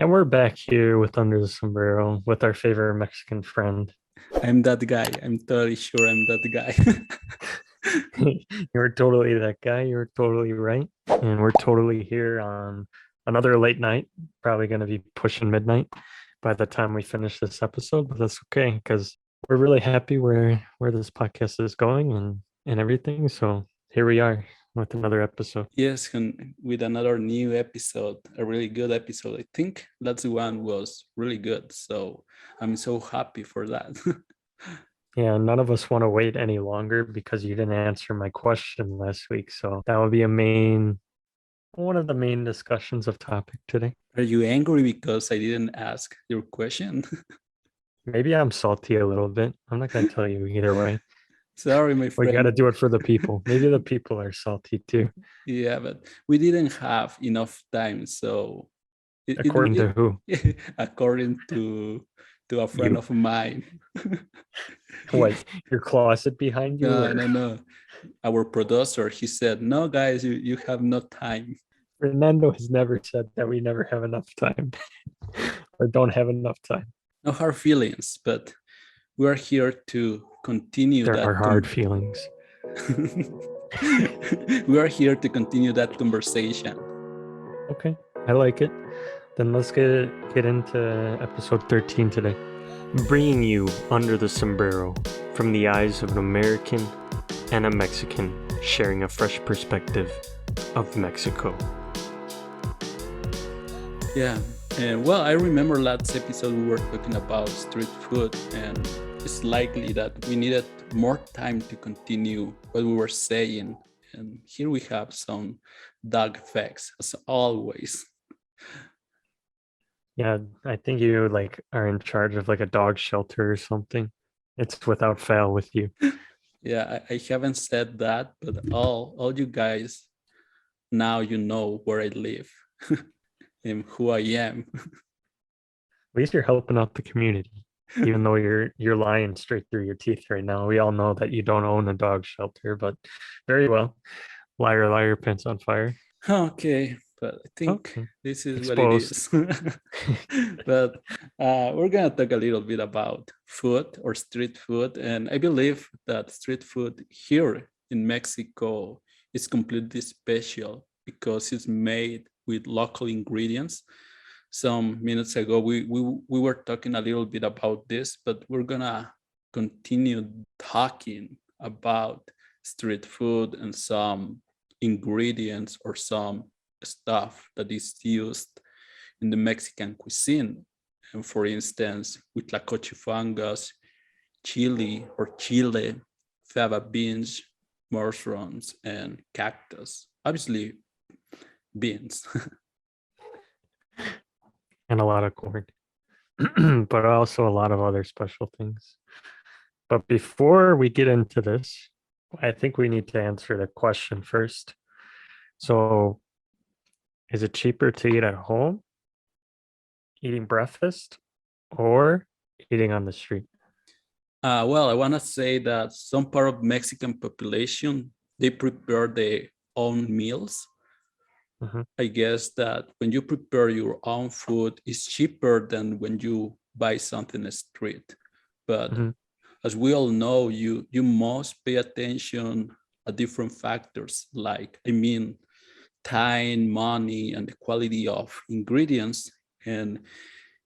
And we're back here with Under the Sombrero with our favorite Mexican friend. I'm that guy. I'm totally sure I'm that guy. You're totally that guy. You're totally right. And we're totally here on another late night, probably going to be pushing midnight by the time we finish this episode, but that's okay because we're really happy where this podcast is going and everything. So here we are with another episode. Yes, and with another new episode, a really good episode. I think that's one was really good. So I'm so happy for that. Yeah, none of us want to wait any longer because you didn't answer my question last week. So that would be one of the main discussions of topic today. Are you angry because I didn't ask your question? Maybe I'm salty a little bit. I'm not going to tell you either way. Sorry, my We got to friend. do it for the people. Maybe the people are salty too. Yeah, but we didn't have enough time. So According to who? according to a friend You. of mine. What? Your closet behind you? No, Or no, no. Our producer, he said, no, guys, you have no time. Fernando has never said that we never have enough time or don't have enough time. No hard feelings, but we are here to continue There are that. hard feelings. We are here to continue that conversation. Okay, I like it. Then let's get into episode 13 today. Bringing you Under the Sombrero from the eyes of an American and a Mexican sharing a fresh perspective of Mexico. Yeah. Well, I remember last episode we were talking about street food, and it's likely that we needed more time to continue what we were saying. And here we have some dog facts, as always. Yeah, I think you are in charge of like a dog shelter or something. It's without fail with you. Yeah, I haven't said that, but all you guys now you know where I live and who I am. At least you're helping out the community, even though you're lying straight through your teeth right now. We all know that you don't own a dog shelter, but very well. Liar, liar, pants on fire. Okay, but I think Okay. this is what it Exposed. is. But we're gonna talk a little bit about food or street food, and I believe that street food here in Mexico is completely special because it's made with local ingredients. Some minutes ago, we were talking a little bit about this, but we're gonna continue talking about street food and some ingredients or some stuff that is used in the Mexican cuisine. And for instance, with tlacochifangas, chili or chile, fava beans, mushrooms, and cactus. Obviously, beans. And a lot of corn, but also a lot of other special things. But before we get into this, I think we need to answer the question first. So, is it cheaper to eat at home, eating breakfast, or eating on the street? Well, I want to say that some part of Mexican population, they prepare their own meals. Mhm. I guess that when you prepare your own food, it's cheaper than when you buy something in the street. But Mhm. as we all know, you must pay attention at different factors, like, I mean, time, money, and the quality of ingredients. And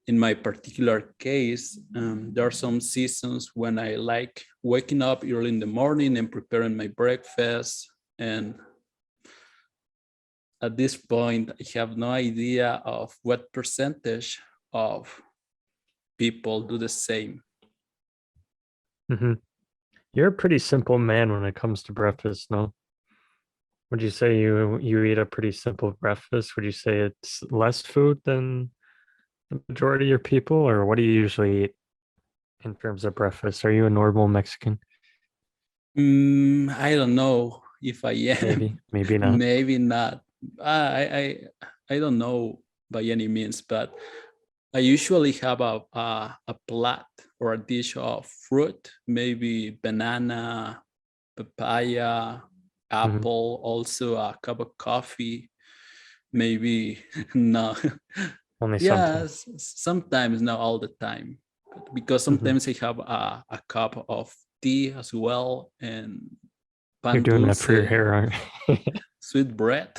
in my particular case, there are some seasons when I like waking up early in the morning and preparing my breakfast. And at this point, I have no idea of what percentage of people do the same. Mhm. You're a pretty simple man when it comes to breakfast, no? Would you say you eat a pretty simple breakfast? Would you say it's less food than the majority of your people, or what do you usually eat in terms of breakfast? Are you a normal Mexican? I don't know if I am. Maybe, maybe not. Maybe not. I don't know by any means, but I usually have a plate or a dish of fruit, maybe banana, papaya, Mhm. apple, also a cup of coffee, maybe no, Only sometimes. Yes, sometimes, not all the time, because Mhm. sometimes I have a cup of tea as well, and You're pan doing that dulce, for your hair, aren't you? sweet bread.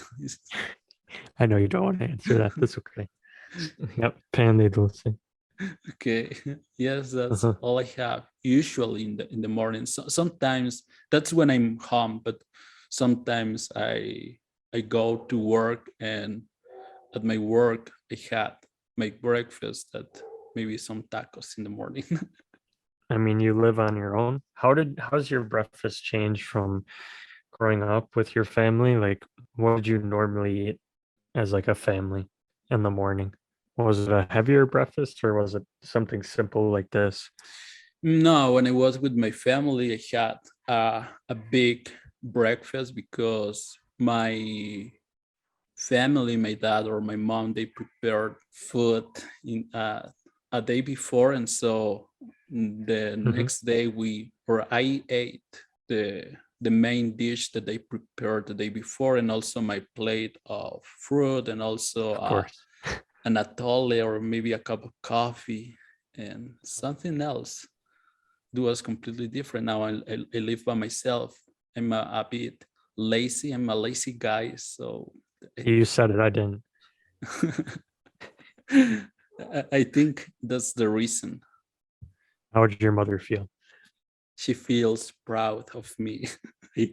I know you don't want to answer that. That's okay. Yep, pan de dulce. Okay, yes, that's Uh-huh. all I have usually in the morning. So, sometimes that's when I'm home, but sometimes I go to work, and at my work I had my breakfast at maybe some tacos in the morning. I mean, you live on your own. How's your breakfast change from growing up with your family? Like, what did you normally eat as like a family in the morning? Was it a heavier breakfast or was it something simple like this? No, when I was with my family, I had a big breakfast because my family, my dad or my mom, they prepared food in a day before, and so the Hmm. next day I ate the main dish that they prepared the day before, and also my plate of fruit, and also Of course. an atole or maybe a cup of coffee and something else. It was completely different. Now I live by myself. I'm a bit lazy. I'm a lazy guy, so You said it, I didn't. I think that's the reason. How would your mother feel? She feels proud of me.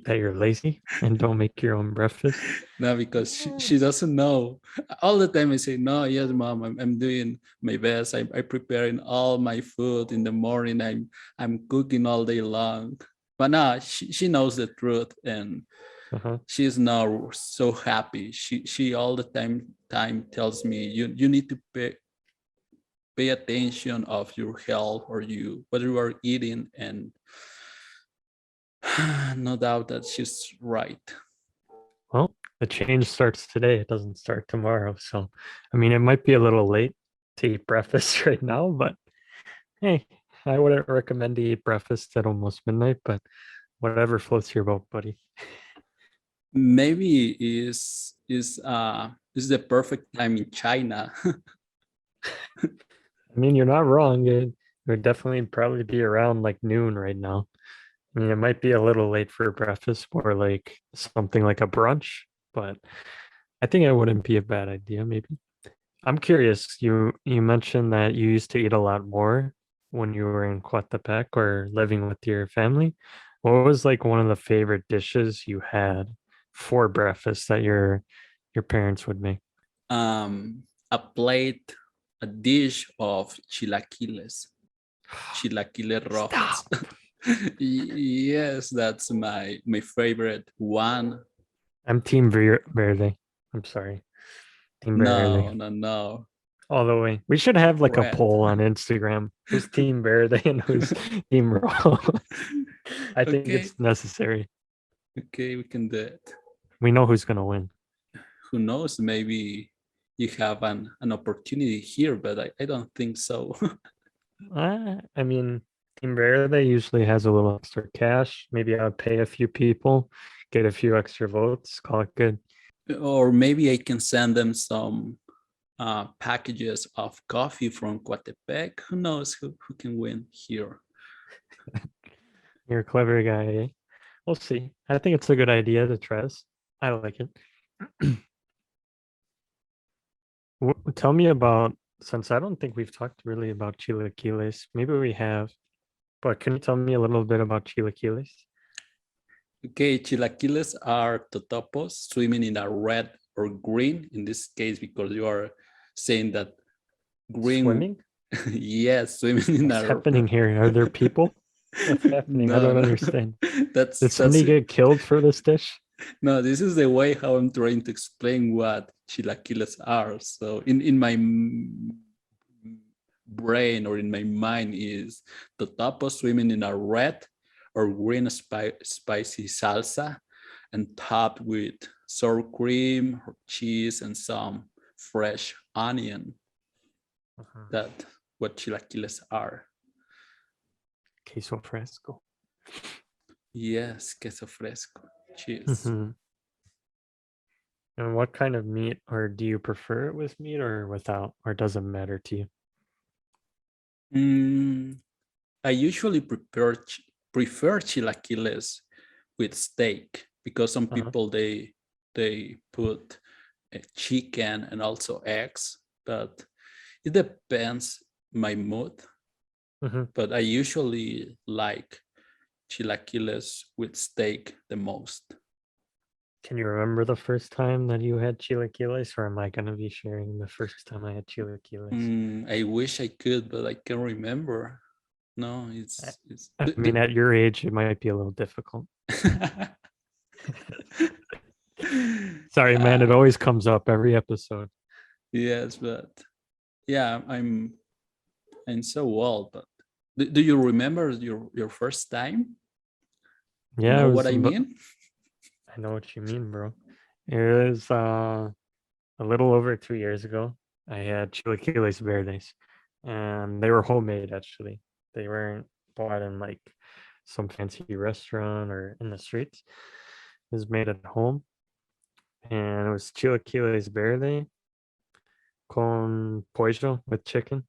That you're lazy and don't make your own breakfast? No, because she doesn't know. All the time I say, no, yes, mom, I'm doing my best. I'm preparing all my food in the morning. I'm cooking all day long. But now she knows the truth, and Uh-huh. she's now so happy. She all the time tells me, you need to pay attention of your health, or you what you are eating, and no doubt that she's right. Well, the change starts today. It doesn't start tomorrow. So, I mean, it might be a little late to eat breakfast right now, but hey, I wouldn't recommend to eat breakfast at almost midnight, but whatever floats your boat, buddy. Maybe is the perfect time in China. I mean, you're not wrong. It would definitely probably be around like noon right now. I mean, it might be a little late for breakfast or like something like a brunch, but I think it wouldn't be a bad idea, maybe. I'm curious, you mentioned that you used to eat a lot more when you were in Coatepec or living with your family. What was like one of the favorite dishes you had for breakfast that your parents would make? A plate, a dish of chilaquiles rojos. Stop. Yes, that's my favorite one. I'm Verde. I'm sorry. Team Verde. No, no, no. All the way. We should have like a Red. poll on Instagram. Who's Team Verde and who's Team Raw? I think Okay, it's necessary. okay, we can do it. We know who's gonna win. Who knows? Maybe you have an opportunity here, but I don't think so. I mean, Team Verde usually has a little extra cash. Maybe I would pay a few people, get a few extra votes, call it good. Or maybe I can send them some packages of coffee from Coatepec. Who knows who can win here? You're a clever guy, eh? We'll see. I think it's a good idea to try this. I like it. Tell me about, since I don't think we've talked really about chilaquiles. Maybe we have, but can you tell me a little bit about chilaquiles? Okay, chilaquiles are totopos swimming in a red or green, in this case, because you are saying that green, Swimming? yes, swimming in What's a happening here? Are there people? What's happening? I no, don't no, understand. Did that's somebody get killed for this dish? no, this is the way how I'm trying to explain what chilaquiles are. So in my brain or in my mind is the tapo swimming in a red or green spicy salsa and topped with sour cream or cheese and some fresh onion. Uh-huh. That what chilaquiles are. Queso fresco. Yes, queso fresco, cheese. Hmm. And what kind of meat, or do you prefer it with meat or without, or doesn't matter to you? Mm, I usually prefer chilaquiles with steak because some Uh-huh. people they put chicken and also eggs, but it depends my mood. Hmm. But I usually like chilaquiles with steak the most. Can you remember the first time that you had chilaquiles, or am I going to be sharing the first time I had chilaquiles? I wish I could, but I can't remember. No, I, it's. I mean, at your age, it might be a little difficult. Sorry, man. It Yeah, always comes up every episode. yes, but yeah, I'm so old. But do you remember your first time? You Yeah, know what I mean? I know what you mean, bro. It was a little over 2 years ago. I had chilaquiles verdes, and they were homemade actually. They weren't bought in like some fancy restaurant or in the streets. It was made at home, and it was chilaquiles verde con pollo with chicken,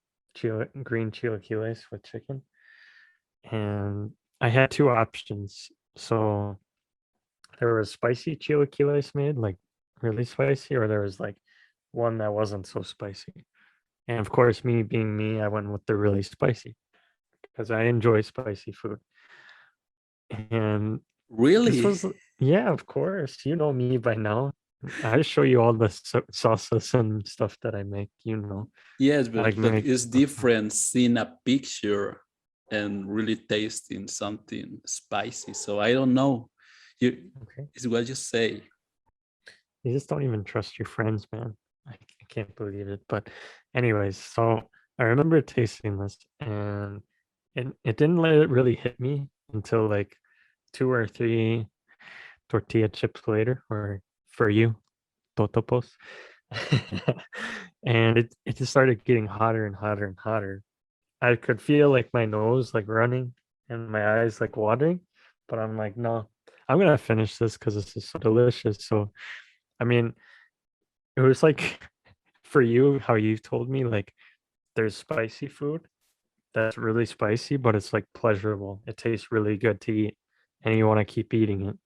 green chilaquiles with chicken. And I had two options. So there was spicy chilaquiles made, like really spicy, or there was like one that wasn't so spicy. And of course, me being me, I went with the really spicy because I enjoy spicy food. And this Really? was, yeah, of course, you know me by now. I show you all the sauces and stuff that I make. Yes, I like but make. it's different seeing a picture and really tasting something spicy. So I don't know. You Okay. it's what you say. You just don't even trust your friends, man. I can't believe it. But anyways, so I remember tasting this, and it didn't let it really hit me until like two or three tortilla chips later, or for you, totopos. And it just started getting hotter and hotter and hotter. I could feel like my nose like running and my eyes like watering, but I'm like, no, I'm gonna finish this because this is so delicious. So I mean, it was like for you, how you told me, like there's spicy food that's really spicy, but it's like pleasurable. It tastes really good to eat, and you want to keep eating it.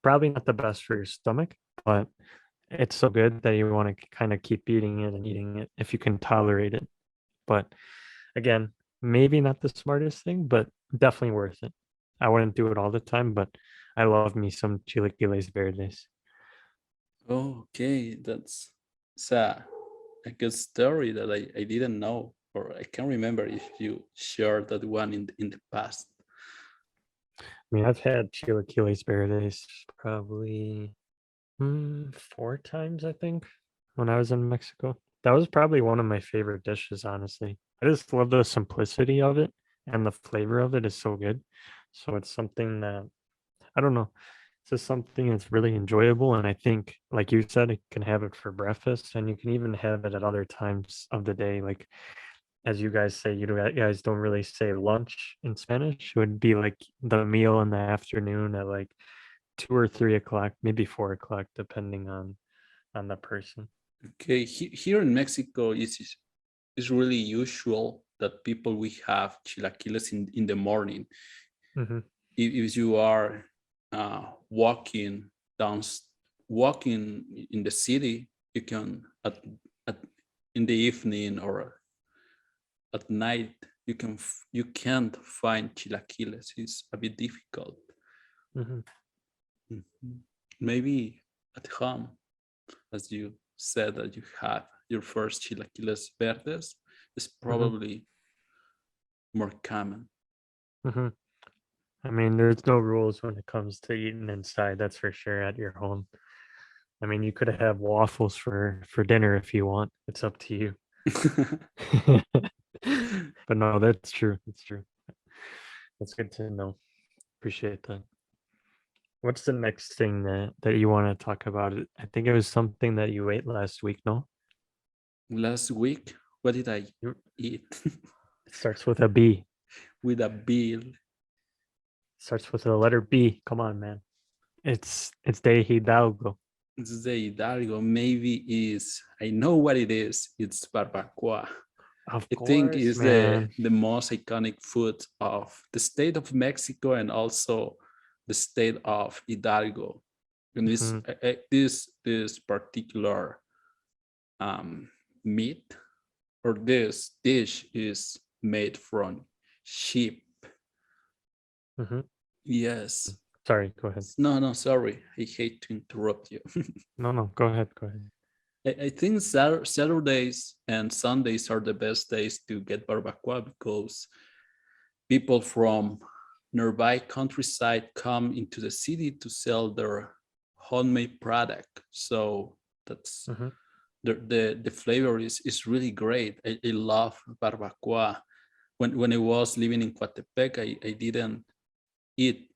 Probably not the best for your stomach, but it's so good that you want to kind of keep eating it and eating it if you can tolerate it. But again, maybe not the smartest thing, but definitely worth it. I wouldn't do it all the time, but I love me some chilaquiles verdes. Okay, that's it's a good story that I didn't know, or I can't remember if you shared that one in the past. I mean, I've had chilaquiles verdes probably 4 times, I think, when I was in Mexico. That was probably one of my favorite dishes, honestly. I just love the simplicity of it, and the flavor of it is so good. So it's something that I don't know. It's just something that's really enjoyable. And I think, like you said, you can have it for breakfast, and you can even have it at other times of the day. Like, as you guys say, guys don't really say lunch in Spanish. It would be like the meal in the afternoon at like 2 or 3 o'clock, maybe 4 o'clock, depending on the person. Okay, here in Mexico, it's really usual that people we have chilaquiles in the morning. Hmm. If you are walking down, walking in the city, you can at in the evening or at night you can't find chilaquiles. It's a bit difficult. Hmm. Mhm. Maybe at home, as you said that you had your first chilaquiles verdes, is Hmm. probably more common. Hmm. I mean, there's no rules when it comes to eating inside, that's for sure, at your home. I mean, you could have waffles for dinner if you want. It's up to you. But no, that's true. That's true. That's good to know. Appreciate that. What's the next thing that you want to talk about? I think it was something that you ate last week, no? Last week, what did I eat? It starts with a B. With a bill. Starts with the letter B. Come on, man. It's de Hidalgo. the Hidalgo maybe is, I know what it is. It's barbacoa. Of I think course, is man. the most iconic food of the state of Mexico and also the state of Hidalgo. And Mhm, this particular um, meat or this dish is made from sheep. mhm. Yes. Sorry, go ahead. No, no, sorry. I hate to interrupt you. No, no, go ahead, go ahead. I think Saturdays and Sundays are the best days to get barbacoa because people from nearby countryside come into the city to sell their homemade product. So that's Mhm. the flavor is really great. I love barbacoa. When I was living in Coatepec, I didn't eat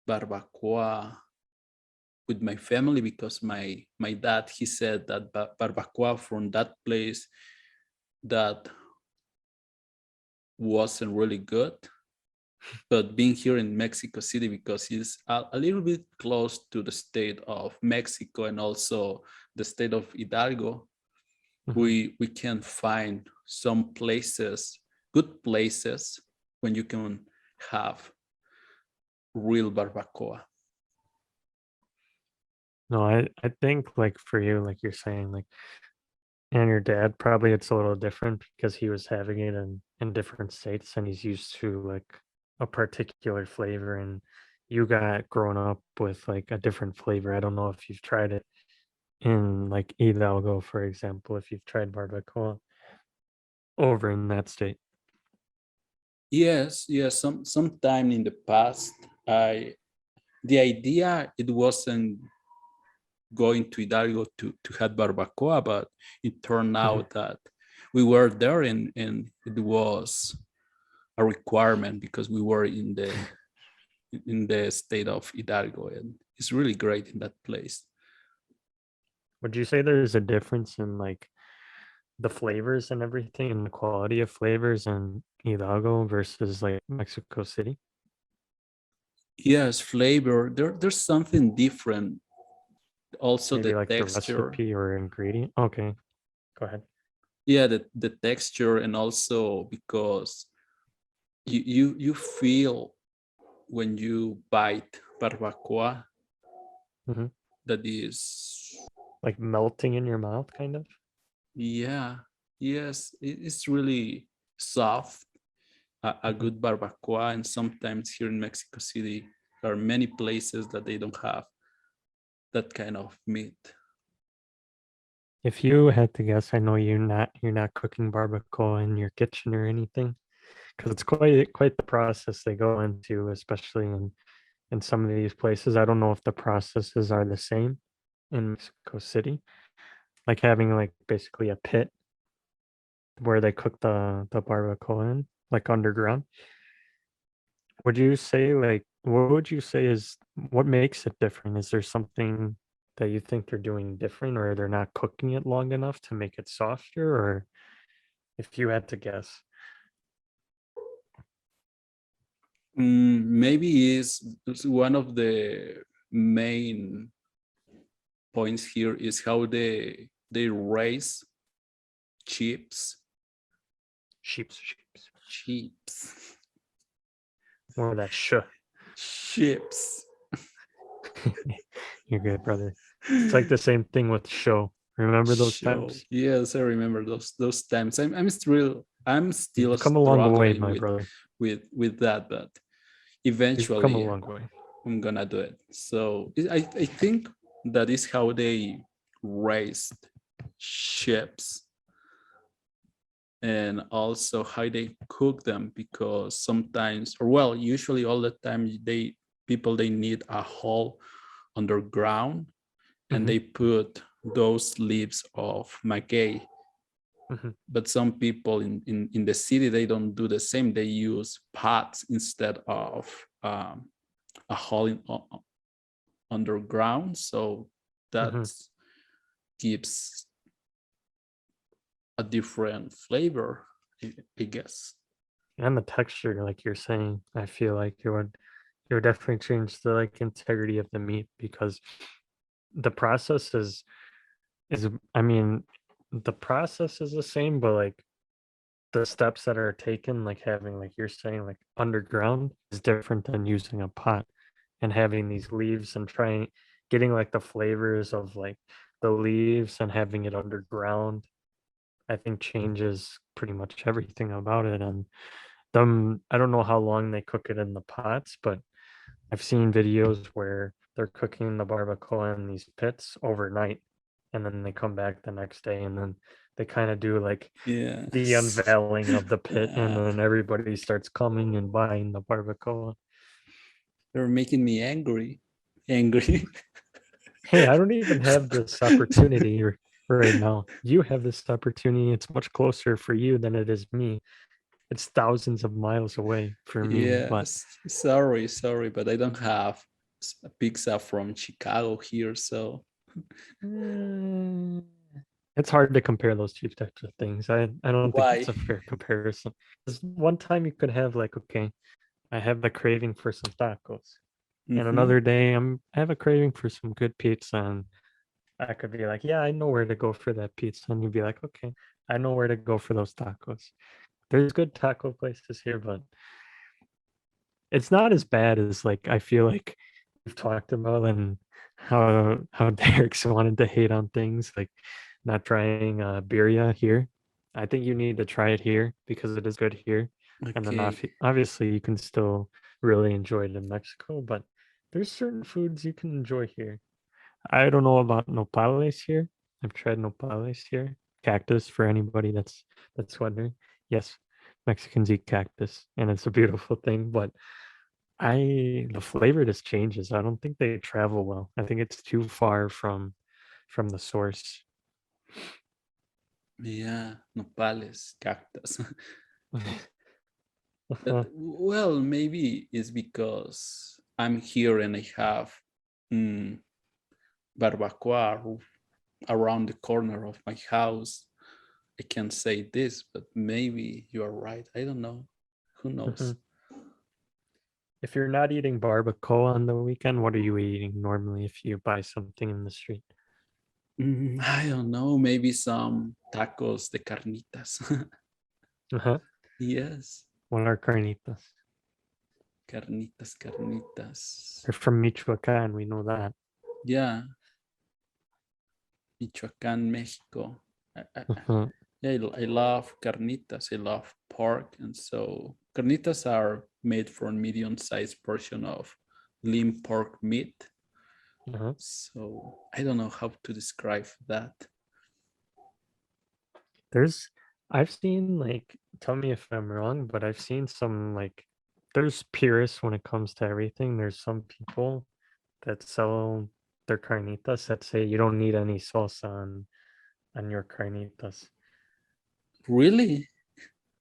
barbacoa with my family because my dad he said that barbacoa from that place that wasn't really good. But being here in Mexico City because it's a little bit close to the state of Mexico and also the state of Hidalgo, Mhm. we can find some places, good places, when you can have real barbacoa. No, I think like for you, like you're saying, like and your dad, probably it's a little different because he was having it in different states and he's used to like a particular flavor and you got grown up with like a different flavor. I don't know if you've tried it in like Hidalgo, for example, if you've tried barbacoa over in that state. Yes, yes. Sometime in the past, I the idea it wasn't going to Hidalgo to have barbacoa, but it turned Mhm. out that we were there and it was a requirement because we were in the state of Hidalgo and it's really great in that place. Would you say there's a difference in like the flavors and everything and the quality of flavors in Hidalgo versus like Mexico City? Yes, flavor. There's something different. Also Maybe the like the texture. recipe or ingredient? Okay, go ahead. Yeah, the texture and also because you feel when you bite barbacoa Mhm. that is Like melting in your mouth, kind of? yeah, yes, it's really soft, a Mhm. good barbacoa. And sometimes here in Mexico City there are many places that they don't have that kind of meat. If you had to guess, I know you're not cooking barbacoa in your kitchen or anything, because it's quite the process they go into, especially in some of these places. I don't know if the processes are the same in Mexico City, like having like basically a pit where they cook the barbacoa in, like underground. Would you say like what would you say is what makes it different? Is there something that you think they're doing different or they're not cooking it long enough to make it softer? Or if you had to guess. Maybe is one of the main points here is how they raise chips Sheeps. chips More of that sh. chips. You're good, brother. It's like the same thing with show. Remember those Show. times? Yes, I remember those times. I'm still You've come a long way, struggling my brother. with that, but You've come a eventually long way. I'm gonna do it. So I think that is how they raised chips and also how they cook them because sometimes or well usually all the time they need a hole underground and Hmm. they put those leaves of maguey. Hmm. But some people in the city they don't do the same. They use pots instead of a hole underground, so that Hmm. gives a different flavor, I guess. And the texture, like you're saying, I feel like it would definitely change the like integrity of the meat because the process is I mean, the process is the same, but like the steps that are taken, like having, like you're saying, like underground is different than using a pot and having these leaves and trying getting like the flavors of like the leaves and having it underground. I think changes pretty much everything about it. And I don't know how long they cook it in the pots, but I've seen videos where they're cooking the barbacoa in these pits overnight, and then they come back the next day, and then they kind of do like the Yes. unveiling of the pit, and Uh, then everybody starts coming and buying the barbacoa. they're making me angry. Angry. Hey, I don't even have this opportunity right now. You have this opportunity. It's much closer for you than it is me. It's thousands of miles away for me, but Yes. Sorry, but I don't have a pizza from Chicago here, so mm, it's hard to compare those two types of things. I don't think why? it's a fair comparison. 'Cause one time you could have like, okay, I have the craving for some tacos. And Mm-hmm. another day I have a craving for some good pizza, and I could be like, yeah, I know where to go for that pizza. And you'd be like, okay, I know where to go for those tacos. There's good taco places here, but it's not as bad as like I feel like we've talked about, and how Derek's wanted to hate on things like not trying birria here. I think you need to try it here because it is good here, and then Okay. obviously you can still really enjoy it in Mexico, but there's certain foods you can enjoy here. I don't know about nopales here. I've tried nopales here. Cactus for anybody that's wondering. Yes, Mexicans eat cactus, and it's a beautiful thing, but the flavor just changes. I don't think they travel well. I think it's too far from the source. Yeah, nopales, cactus. Uh-huh. Well, maybe it's because I'm here and I have mm, barbacoa around the corner of my house. I can say this, but maybe you are right. I don't know. Who knows? Mhm. If you're not eating barbacoa on the weekend, what are you eating normally if you buy something in the street? I don't know. Maybe some tacos de carnitas. Uh-huh. Yes, What are carnitas? carnitas, carnitas. They're from Michoacan, we know that. Yeah, Michoacán, Mexico. Uh-huh. Yeah, I love carnitas. I love pork, and so carnitas are made from medium-sized portion of lean pork meat. Uh-huh. So I don't know how to describe that. There's I've seen like, tell me if I'm wrong, but I've seen some like, there's purists when it comes to everything. There's some people that sell their carnitas that say you don't need any sauce on your carnitas. Really?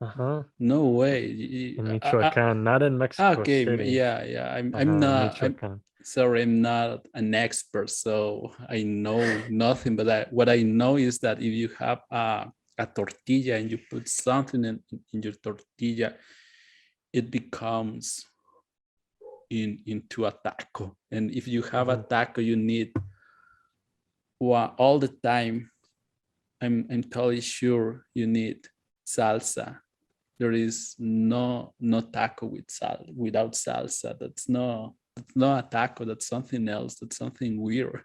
Uh-huh. No way. In Michoacan, not in Mexico Okay, City. yeah, yeah. I'm Uh-huh. In not. I'm Michoacan. sorry. I'm not an expert, so I know nothing. But what I know is that if you have a tortilla and you put something in your tortilla, it becomes into a taco. And if you have a Mhm. taco, you need all the time. I'm totally sure you need salsa. There is no taco without salsa. That's not a taco. That's something else. That's something weird.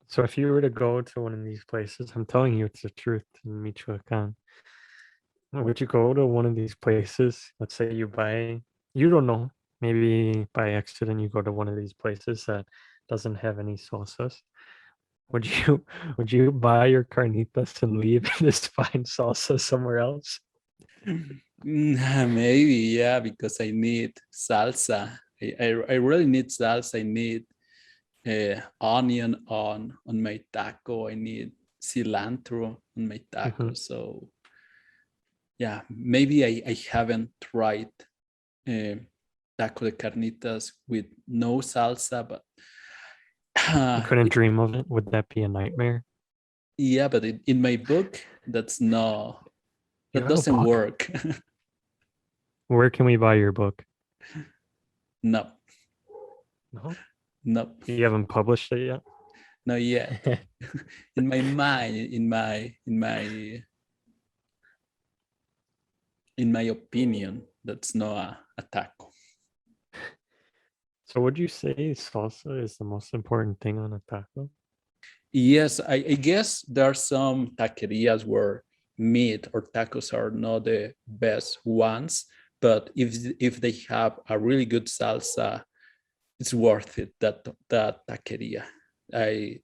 So if you were to go to one of these places, I'm telling you it's the truth in Michoacan. Would you go to one of these places? Let's say you don't know, maybe by accident you go to one of these places that doesn't have any salsas. Would you would you buy your carnitas and leave and just find salsa somewhere else? Maybe, yeah, because I need salsa. I really need salsa. I need onion on my taco. I need cilantro on my taco. Mhm. So yeah, maybe I haven't tried uh, taco de carnitas with no salsa, but You couldn't it, dream of it. Would that be a nightmare? yeah, but in my book, You that have a doesn't book? work. Where can we buy your book? No, No, no. you haven't published it yet. not yet. In my mind, in my opinion, that's not a taco. So would you say salsa is the most important thing on a taco? Yes, I guess there are some taquerias where meat or tacos are not the best ones, but if they have a really good salsa, it's worth it. That taqueria. I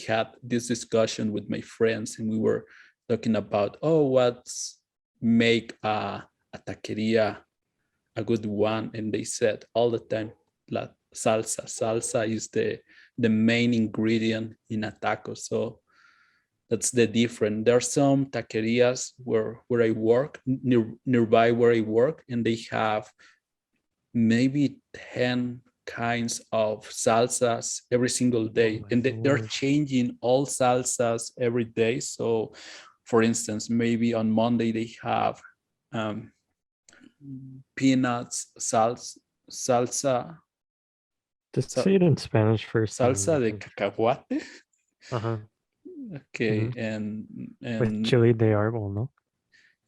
had this discussion with my friends, and we were talking about, oh, what's make a taqueria a good one, and they said all the time, la salsa. Salsa is the main ingredient in a taco. So that's the difference. There are some taquerias where I work, nearby where I work, and they have maybe 10 kinds of salsas every single day. my And they're lord. changing all salsas every day. So for instance, maybe on Monday they have um, peanuts, salsa, Just say it in Spanish first. salsa de cacahuate. Uh-huh. Okay, Mhm. With and chili de árbol, no?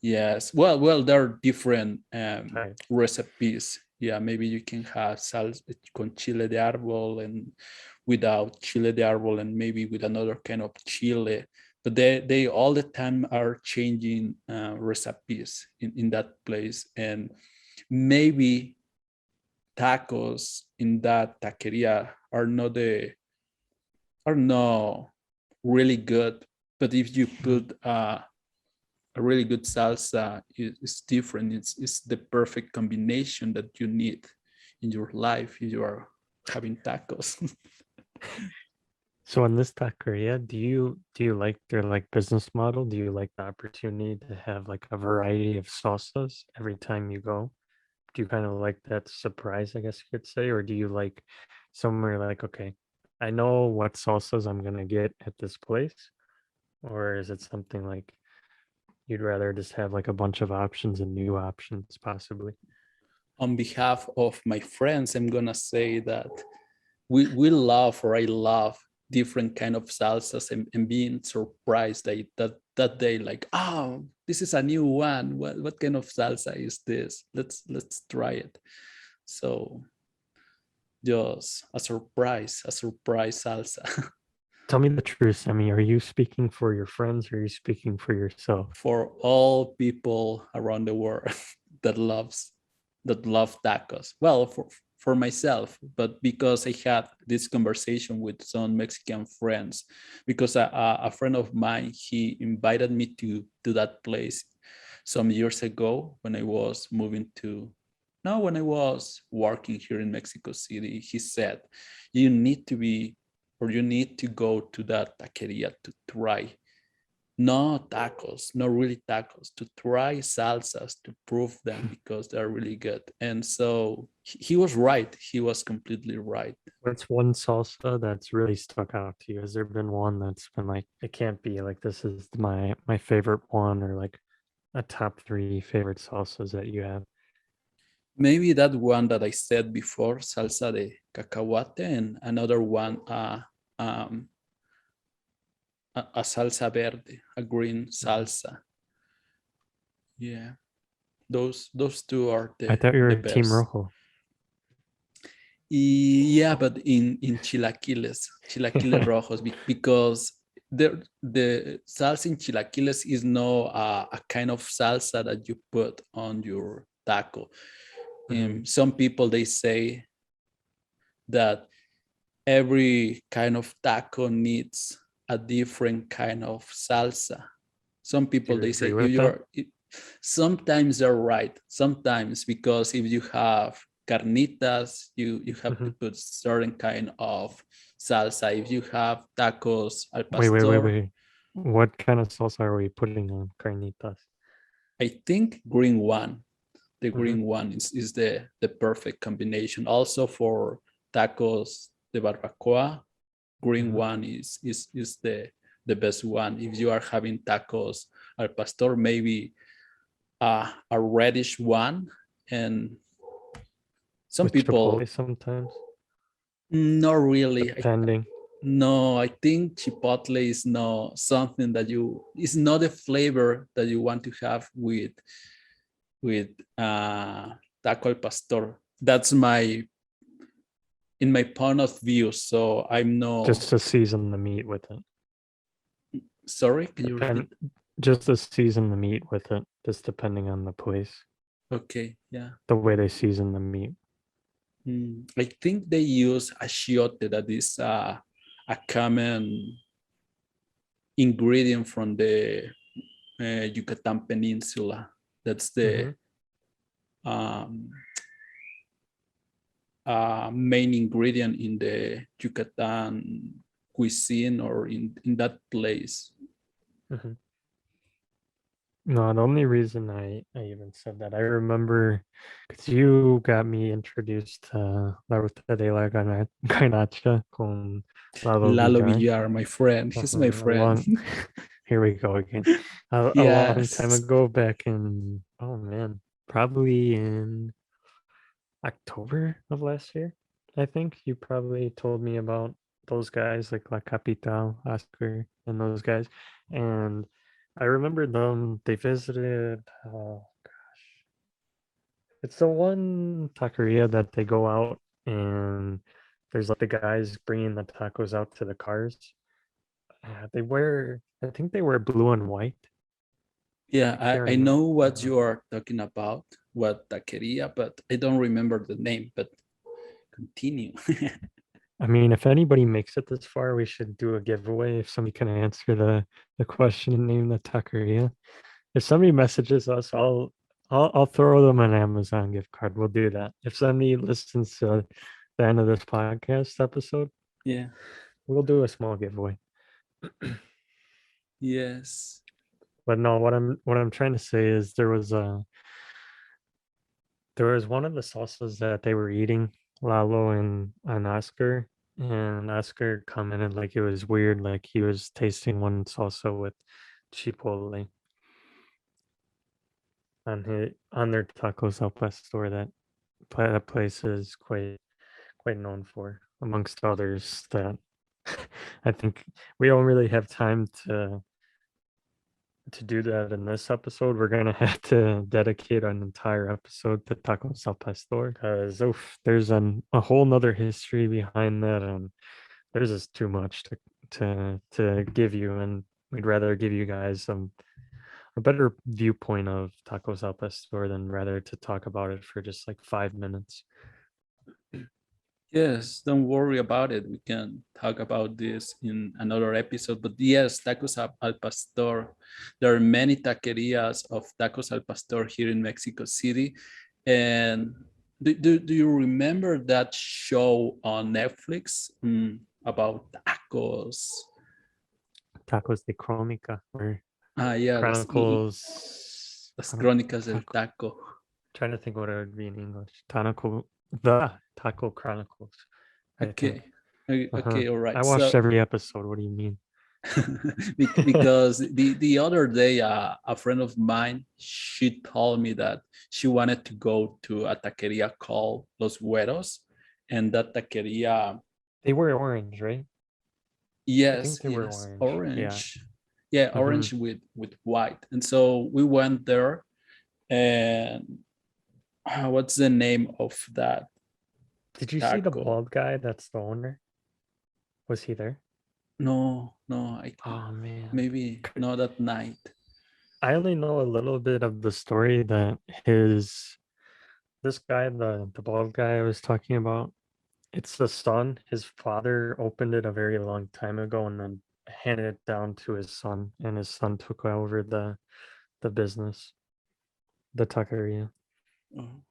yes, well, there are different Types. recipes. Yeah, maybe you can have salsa con chile de árbol and without chile de árbol, and maybe with another kind of chile. But they all the time are changing recipes in that place, and maybe tacos in that taqueria are not really good. But if you put a really good salsa, is different. It's the perfect combination that you need in your life if you are having tacos. So in this taqueria, do you like their like business model? Do you like the opportunity to have like a variety of salsas every time you go? Do you kind of like that surprise, I guess you could say, or do you like somewhere like, okay, I know what salsas I'm gonna get at this place, or is it something like you'd rather just have like a bunch of options and new options possibly? On behalf of my friends, I'm gonna say that we love, or I love, different kind of salsas, and being surprised that day, like, oh, this is a new one. What kind of salsa is this? Let's try it. So just a surprise salsa. Tell me the truth. I mean, are you speaking for your friends or are you speaking for yourself? For all people around the world that love tacos. Well, for myself, but because I had this conversation with some Mexican friends, because a friend of mine, he invited me to that place some years ago when I was moving to. No, when I was working here in Mexico City, he said, you need to be, or you need to go to that taqueria to try no tacos, not really tacos, to try salsas to prove them because they're really good. And so he was right. He was completely right. What's one salsa that's really stuck out to you? Has there been one that's been like, it can't be like this is my favorite one, or like a top three favorite salsas that you have? Maybe that one that I said before, salsa de cacahuate, and another one, um, a salsa verde, a green Mhm. salsa. Yeah, those two are I thought you the were Team best. Rojo. Yeah, but in chilaquiles rojos, because the salsa in chilaquiles is no a kind of salsa that you put on your taco. Mhm. Some people, they say that every kind of taco needs a different kind of salsa. Some Do people, you they say agree if with that? you're sometimes they're right, sometimes, because if you have carnitas, you have to Mhm. put certain kind of salsa. If you have tacos al Wait, wait, wait, pastor, wait. What kind of salsa are we putting on carnitas? I think green one, the Mhm. green one is the perfect combination. Also for tacos de barbacoa, green Mhm. one is the best one. If you are having tacos al pastor, maybe a reddish one. And some With people, chipotle sometimes, not really. depending. No, I think chipotle is not something that it's not a flavor that you want to have with taco al pastor. That's in my point of view. So I'm no, Just to season the meat with it. sorry, can you repeat? Just to season the meat with it, just depending on the place, Okay, yeah. the way they season the meat. I think they use achiote, that is a common ingredient from the Yucatan Peninsula. That's the um, main ingredient in the Yucatan cuisine, or in that place. Mm-hmm. No, the only reason I even said that, I remember because you got me introduced to La Ruta de la Garnacha con Lalo Lalo Villar. Villar, my friend. He's my A friend. long, here we go again. A long time Yes. ago, back in, oh man, probably in October of last year. I think you probably told me about those guys like La Capital, Oscar, and those guys. And I remember them, they visited, it's the one taqueria that they go out and there's like the guys bringing the tacos out to the cars. I think they wear blue and white. Yeah, I can't I remember. know what you are talking about, what taqueria, but I don't remember the name, but continue. I mean, if anybody makes it this far, we should do a giveaway if somebody can answer the question and name the taqueria. If somebody messages us, I'll throw them an Amazon gift card. We'll do that. If somebody listens to the end of this podcast episode, Yeah. we'll do a small giveaway. Yes. But no, what I'm trying to say is there was one of the salsas that they were eating, Lalo and Oscar, and Oscar commented like it was weird, like he was tasting one salsa with chipotle on their tacos al pastor that place is quite known for, amongst others that I think we don't really have time to do that in this episode. We're gonna have to dedicate an entire episode to tacos al pastor because there's a whole nother history behind that, and there's just too much to give you, and we'd rather give you guys a better viewpoint of tacos al pastor than rather to talk about it for just like 5 minutes. Yes, don't worry about it. We can talk about this in another episode. But yes, tacos al pastor. There are many taquerias of tacos al pastor here in Mexico City. And do you remember that show on Netflix about tacos? Tacos de Crónica or Yeah, Chronicles. las Crónicas del Taco. Trying to think what it would be in English. Taco Chronicles. I Okay. think. Okay, all right. I watched every episode. What do you mean? Because the other day a friend of mine, she told me that she wanted to go to a taqueria called Los Güeros, and that taqueria, They were orange, right? I think yes, they were yes, orange. Yeah. orange. Yeah, orange with white. And so we went there, and what's the name of that Did you see the taco? bald guy that's the owner? Was he there? No, Oh man. maybe not at night. I only know a little bit of the story that this guy, the bald guy I was talking about, it's the son. His father opened it a very long time ago and then handed it down to his son, and his son took over the business, the taqueria. Oh,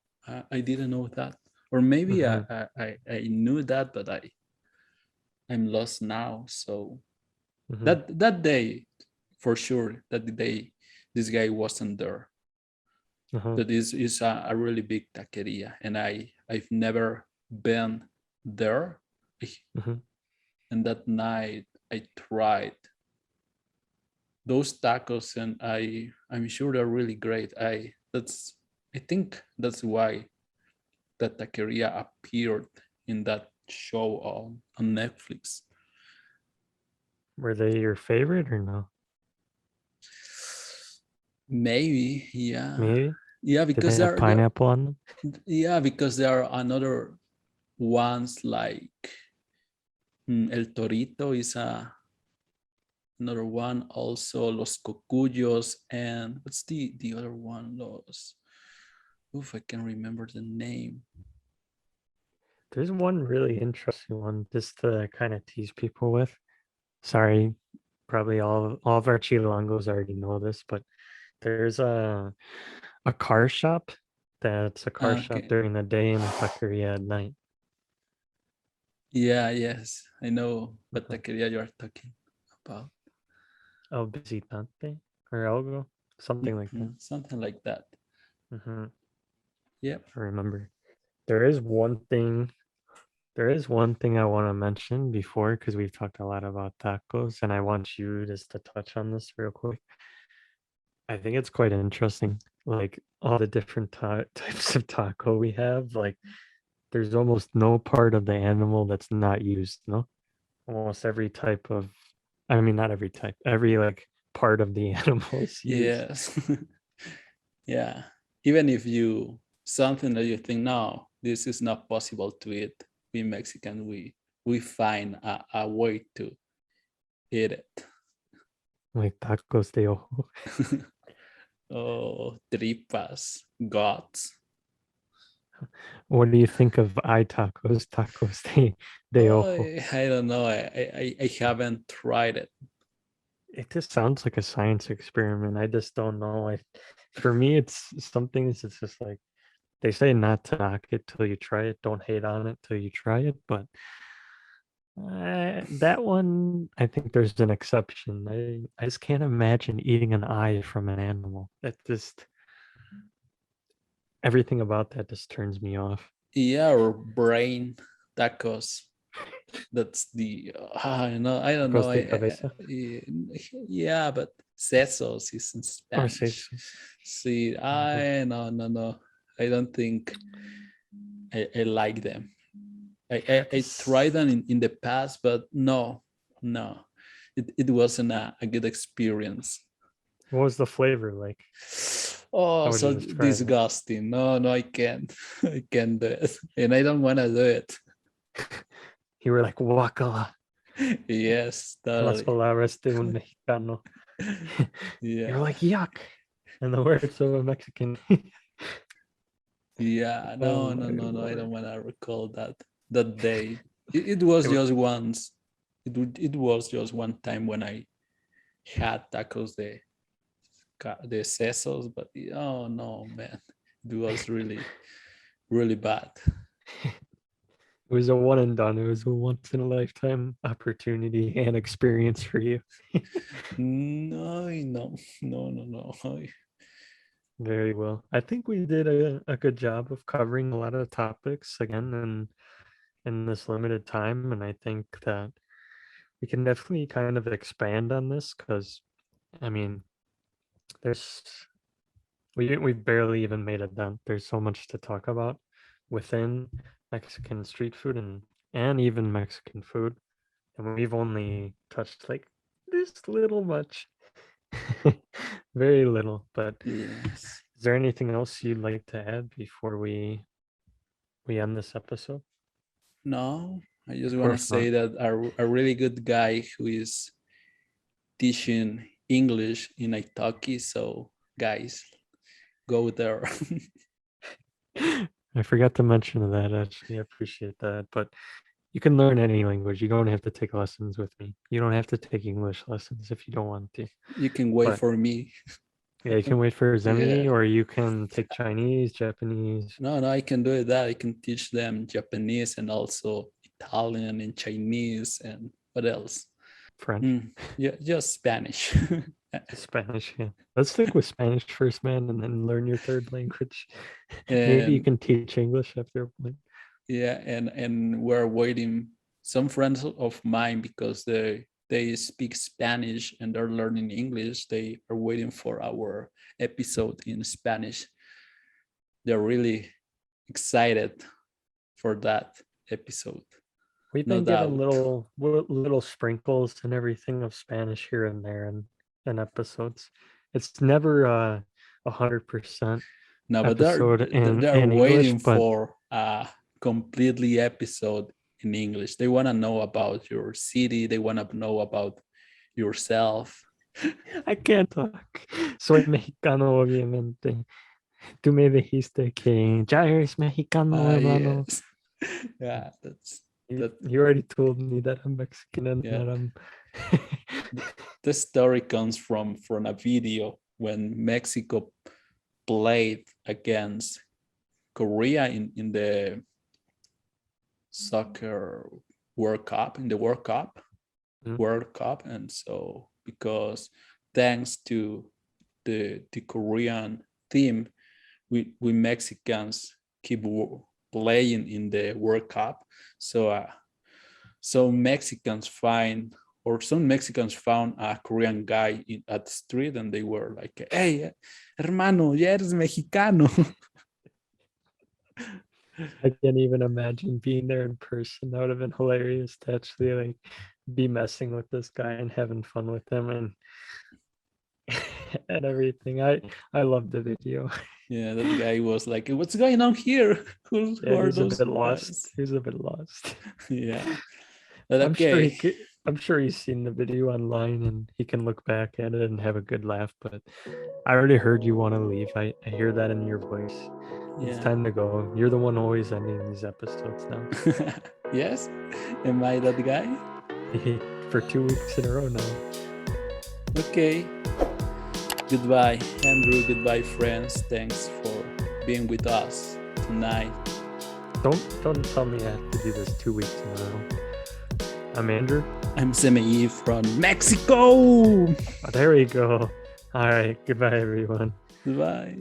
I didn't know that, or maybe Hmm. I knew that, but I'm lost now. So Hmm. that day, for sure, that day this guy wasn't there. Uh-huh. But this is a really big taqueria, and I've never been there. Hmm. And that night I tried those tacos, and I'm sure they're really great. I think that's why that taqueria appeared in that show on Netflix. Were they your favorite or no? Maybe, yeah. Maybe. Yeah, Did they because have pineapple on them? there are another ones like El Torito is another one. Also, Los Cocuyos, and what's the other one? Los. Oof, I can remember the name. There's one really interesting one just to kind of tease people with. Sorry, probably all of our Chilangos already know this, but there's a car shop that's a car shop Okay. during the day and a taqueria at night. Yeah, yes, I know what Mhm. taqueria you are talking about. El Visitante or algo, something like that. Something like that. Hmm. Yep. I remember. There is one thing. There is one thing I want to mention before because we've talked a lot about tacos, and I want you just to touch on this real quick. I think it's quite interesting, like all the different types of taco we have. Like, there's almost no part of the animal that's not used. No, almost every type of, I mean, not every type, every like part of the animal is used. Yes. Yeah. Even if you something that you think no, this is not possible to eat, we Mexican we find a way to eat it. Like tacos de ojo. Oh, tripas, guts. What do you think of eye tacos? Tacos de Oh, ojo. I don't know. I haven't tried it. It just sounds like a science experiment. I just don't know. For me, it's some things. It's just like they say not to knock it till you try it. Don't hate on it till you try it. But that one, I think there's an exception. I just can't imagine eating an eye from an animal. That just everything about that just turns me off. Yeah, or brain tacos. That's the I don't know. Tacos de cabeza Yeah, but sesos is in or Spanish. sesos. See, Mhm. I no. I don't think I like them. I tried them in the past, but no, it wasn't a good experience. What was the flavor like? Oh, How would so you describe it? disgusting. No, I can't. I can't do it, and I don't want to do it. You were like, guacala, Yes, las totally. palabras de un mexicano. You were Yeah, like, yuck, in the words of a Mexican. yeah. Oh No. my I don't lord. want to recall that day. It was It wa- just once. It was just one time when I had tacos the sesos, but oh no, man, it was really bad. it was a one and done. It was a once in a lifetime opportunity and experience for you. No. Very well. I think we did a good job of covering a lot of topics again in this limited time. And I think that we can definitely kind of expand on this because I mean there's we've barely even made a dent. There's so much to talk about within Mexican street food and even Mexican food. And we've only touched like this little much. Very little. But Yes. is there anything else you'd like to add before we end this episode? No, I just Of want to course say not. that a really good guy who is teaching English in Italki. So guys, go there. I forgot to mention that actually. I appreciate that. But you can learn any language. You don't have to take lessons with me. You don't have to take English lessons if you don't want to. You can wait But for me. yeah, you can wait for Zemi Yeah. or you can take Chinese, Japanese, No, I can do that. I can teach them Japanese and also Italian and Chinese and what else? French, Yeah, just Spanish. Spanish. Yeah. Let's stick with Spanish first, man, and then learn your third language. Maybe you and can teach English after a point. yeah, and we're waiting. Some friends of mine because they speak Spanish and they're learning English. They are waiting for our episode in Spanish. They're really excited for that episode. We've no been given doubt. little sprinkles and everything of Spanish here and there in episodes. It's never 100% No, but episode they're in English, waiting but for a completely episode in English. They want to know about your city. They want to know about yourself. I can't talk. Soy mexicano, obviamente. Tú me dijiste que ya eres mexicano, Ah, hermano. yes. Yeah, that's You, that. you already told me that I'm Mexican and Yeah, that I'm. the story comes from a video when Mexico played against Korea in the soccer World Cup, in the Mm. World Cup, and so because thanks to the Korean team, we Mexicans keep playing in the World Cup. So Mexicans find, or some Mexicans found a Korean guy at the street, and they were like, "Hey, hermano, ya eres mexicano." I can't even imagine being there in person. That would have been hilarious to actually like be messing with this guy and having fun with him and and everything. I love the video. Yeah, that guy was like, "What's going on here? Who Yeah, are he's a those bit lost. guys?" He's a bit lost. Yeah, but I'm sure he okay. could. I'm sure he's seen the video online and he can look back at it and have a good laugh. But I already heard you want to leave. I hear that in your voice. It's Yeah. time to go. You're the one always ending these episodes now. Yes, am I that guy? For 2 weeks in a row now. Okay. Goodbye, Andrew. Goodbye, friends. Thanks for being with us tonight. Don't tell me I have to do this 2 weeks in a row. I'm Andrew. I'm Semei from Mexico. Oh, there we go. All right. Goodbye, everyone. Goodbye.